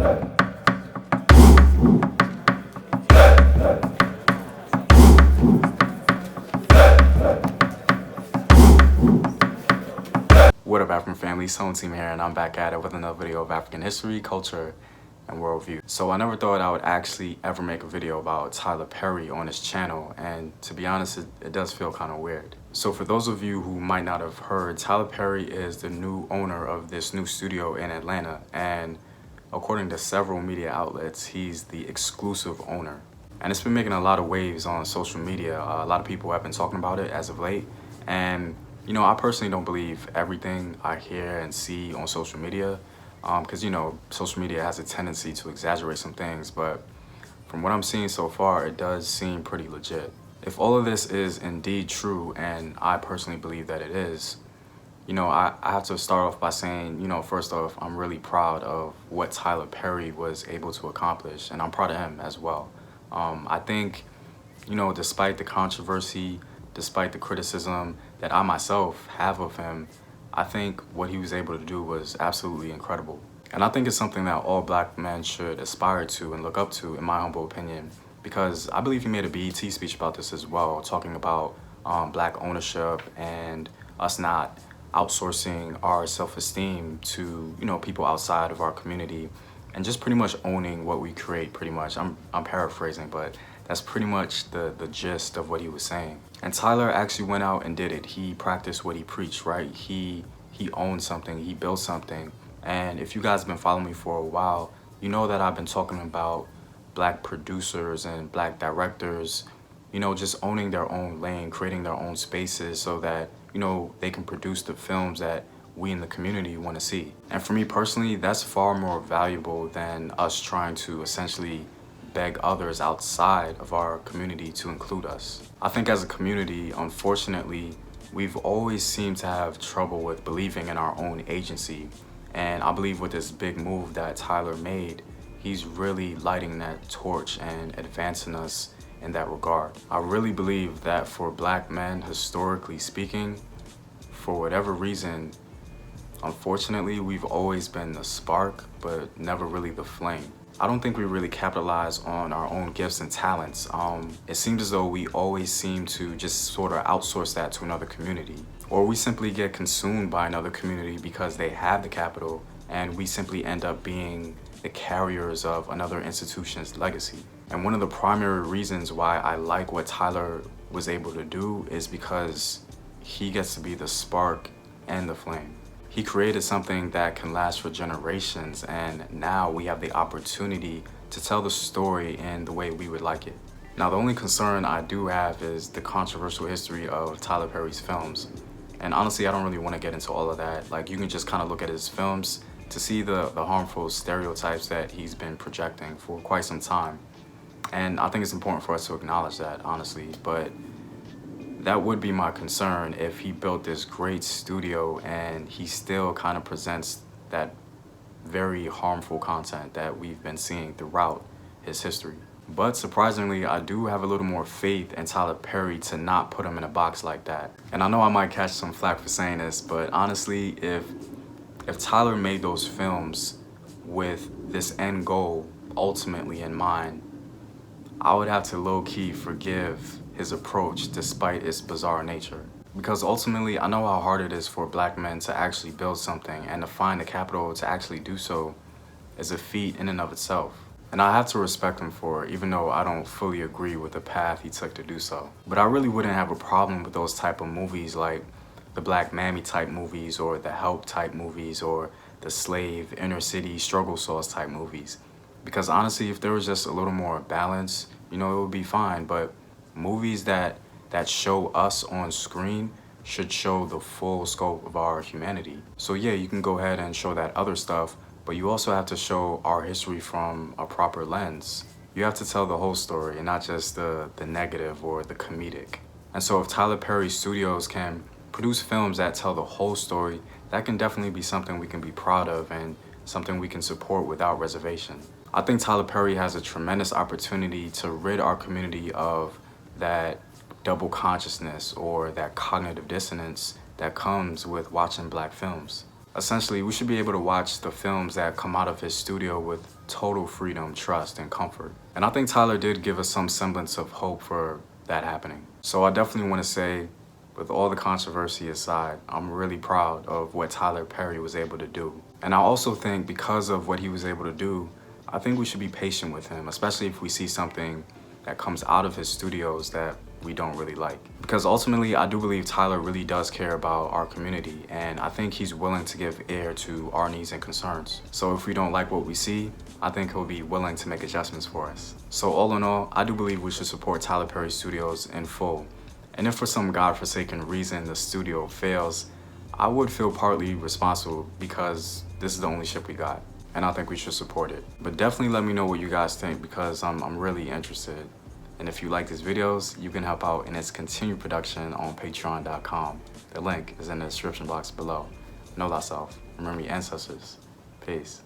What up, African family? Soul Team here, and I'm back at it with another video of African history, culture, and worldview. So I never thought I would actually ever make a video about Tyler Perry on his channel, and to be honest, it does feel kind of weird. So for those of you who might not have heard, Tyler Perry is the new owner of this new studio in Atlanta, and according to several media outlets, he's the exclusive owner. And it's been making a lot of waves on social media. A lot of people have been talking about it as of late, and you know, I personally don't believe everything I hear and see on social media, because, you know, social media has a tendency to exaggerate some things, but from what I'm seeing so far, it does seem pretty legit. If all of this is indeed true, and I personally believe that it is, you know, I have to start off by saying, you know, first off, I'm really proud of what Tyler Perry was able to accomplish, and I'm proud of him as well. I think, you know, despite the controversy, despite the criticism that I myself have of him, I think what he was able to do was absolutely incredible. And I think it's something that all black men should aspire to and look up to, in my humble opinion, because I believe he made a BET speech about this as well, talking about black ownership and us not outsourcing our self-esteem to, you know, people outside of our community, and just pretty much owning what we create, pretty much. I'm paraphrasing, but that's pretty much the gist of what he was saying. And Tyler actually went out and did it. He practiced what he preached, right? He owned something, he built something. And if you guys have been following me for a while, you know that I've been talking about black producers and black directors, you know, just owning their own lane, creating their own spaces so that, you know, they can produce the films that we in the community want to see. And for me personally, that's far more valuable than us trying to essentially beg others outside of our community to include us. I think as a community, unfortunately, we've always seemed to have trouble with believing in our own agency. And I believe with this big move that Tyler made, he's really lighting that torch and advancing us in that regard. I really believe that for black men, historically speaking, for whatever reason, unfortunately, we've always been the spark, but never really the flame. I don't think we really capitalize on our own gifts and talents. It seems as though we always seem to just sort of outsource that to another community. Or we simply get consumed by another community because they have the capital, and we simply end up being the carriers of another institution's legacy. And one of the primary reasons why I like what Tyler was able to do is because he gets to be the spark and the flame. He created something that can last for generations, and now we have the opportunity to tell the story in the way we would like it. Now, the only concern I do have is the controversial history of Tyler Perry's films. And honestly, I don't really want to get into all of that. Like, you can just kind of look at his films to see the harmful stereotypes that he's been projecting for quite some time. And I think it's important for us to acknowledge that, honestly. But that would be my concern if he built this great studio and he still kind of presents that very harmful content that we've been seeing throughout his history. But surprisingly, I do have a little more faith in Tyler Perry to not put him in a box like that. And I know I might catch some flack for saying this, but honestly, if Tyler made those films with this end goal ultimately in mind, I would have to low-key forgive his approach despite its bizarre nature. Because ultimately, I know how hard it is for black men to actually build something, and to find the capital to actually do so is a feat in and of itself. And I have to respect him for it, even though I don't fully agree with the path he took to do so. But I really wouldn't have a problem with those type of movies, like the Black Mammy type movies, or the Help type movies, or the Slave, Inner City, Struggle Sauce type movies. Because honestly, if there was just a little more balance, you know, it would be fine. But movies that show us on screen should show the full scope of our humanity. So yeah, you can go ahead and show that other stuff, but you also have to show our history from a proper lens. You have to tell the whole story and not just the negative or the comedic. And so if Tyler Perry Studios can produce films that tell the whole story, that can definitely be something we can be proud of and something we can support without reservation. I think Tyler Perry has a tremendous opportunity to rid our community of that double consciousness or that cognitive dissonance that comes with watching black films. Essentially, we should be able to watch the films that come out of his studio with total freedom, trust, and comfort. And I think Tyler did give us some semblance of hope for that happening. So I definitely want to say, with all the controversy aside, I'm really proud of what Tyler Perry was able to do. And I also think because of what he was able to do, I think we should be patient with him, especially if we see something that comes out of his studios that we don't really like. Because ultimately, I do believe Tyler really does care about our community, and I think he's willing to give ear to our needs and concerns. So if we don't like what we see, I think he'll be willing to make adjustments for us. So all in all, I do believe we should support Tyler Perry Studios in full. And if for some godforsaken reason the studio fails, I would feel partly responsible because this is the only ship we got. And I think we should support it. But definitely let me know what you guys think because I'm really interested. And if you like these videos, you can help out in its continued production on patreon.com. The link is in the description box below. Know thyself. Remember your ancestors. Peace.